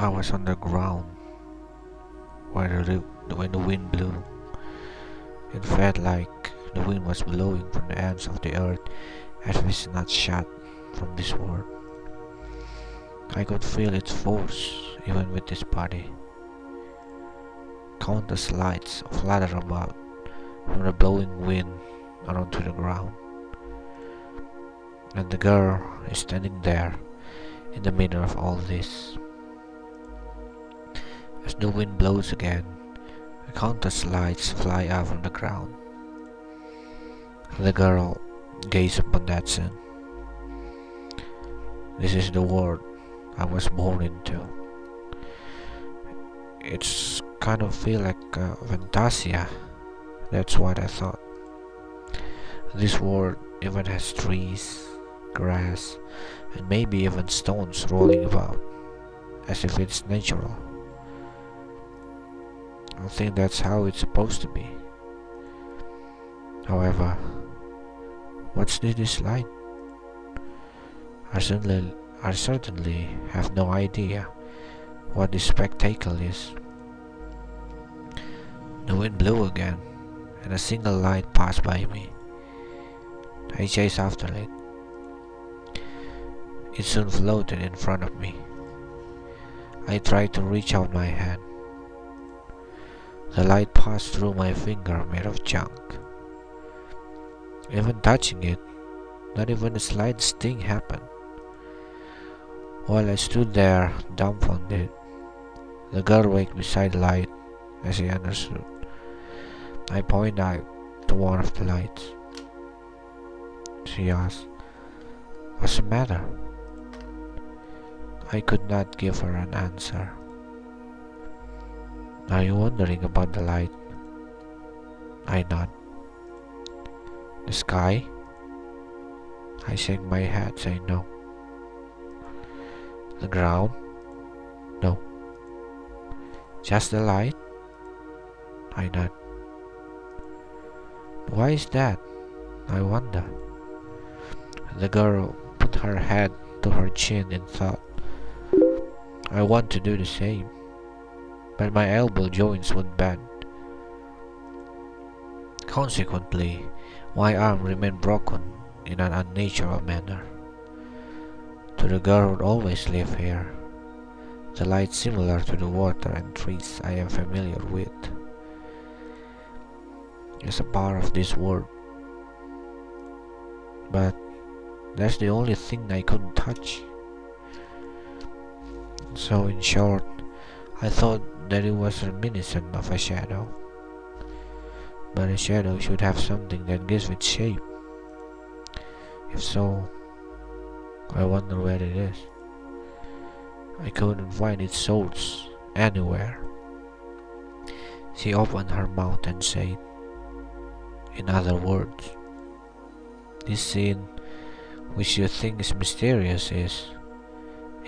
I was on the ground when the wind blew. It felt like the wind was blowing from the ends of the earth as if it's not shot from this world. I could feel its force even with this body. Countless lights flutter about from the blowing wind onto the ground. And the girl is standing there in the middle of all this. As the wind blows again, countless lights fly out from the ground. The girl gazes upon that scene. This is the world I was born into. It's kind of feel like fantasia. That's what I thought. This world even has trees, grass, and maybe even stones rolling about, as if it's natural. I think that's how it's supposed to be. However, what's this light? I certainly have no idea what this spectacle is. The wind blew again, and a single light passed by me. I chased after it. It soon floated in front of me. I tried to reach out my hand. The light passed through my finger made of junk. Even touching it, not even a slight sting happened. While I stood there, dumbfounded, the girl waited beside the light as she understood. I pointed out to one of the lights. She asked, "What's the matter?" I could not give her an answer. "Are you wondering about the light?" I nod. "The sky?" I shake my head, saying no. "The ground?" No. "Just the light?" I nod. "Why is that? I wonder." The girl put her head to her chin in thought. I want to do the same, but my elbow joints would bend. Consequently, my arm remained broken in an unnatural manner. To the girl who always lived here, the light similar to the water and trees I am familiar with is a part of this world. But that's the only thing I couldn't touch. So in short, I thought that it was reminiscent of a shadow. But a shadow should have something that gives it shape. If so, I wonder where it is. I couldn't find its source anywhere. She opened her mouth and said, "In other words, this scene which you think is mysterious is,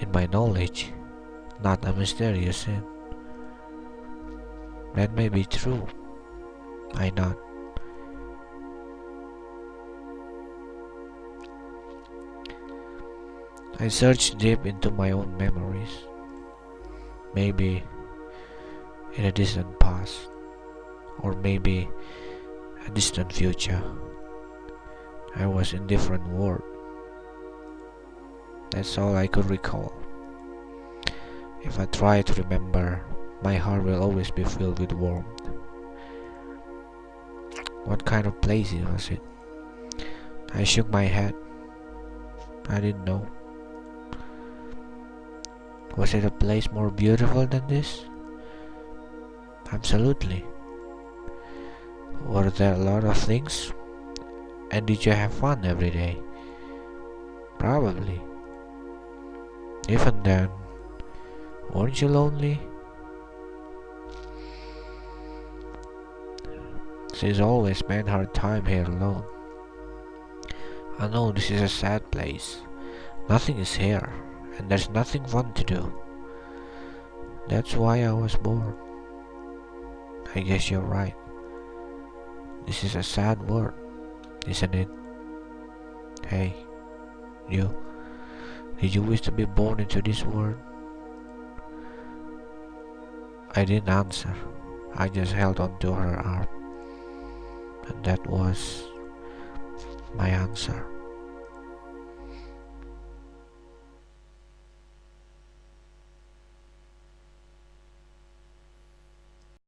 in my knowledge, not a mysterious scene." "That may be true," I nod. I searched deep into my own memories. Maybe in a distant past, or maybe a distant future. I was in different world. That's all I could recall. If I try to remember, my heart will always be filled with warmth. What kind of place was it? I shook my head. I didn't know. Was it a place more beautiful than this? Absolutely. Were there a lot of things? And did you have fun every day? Probably. Even then, weren't you lonely? She's always spent her time here alone. I know this is a sad place. Nothing is here, and there's nothing fun to do. That's why I was born. I guess you're right. This is a sad world, isn't it? Hey, you. Did you wish to be born into this world? I didn't answer. I just held onto her arm. And that was my answer.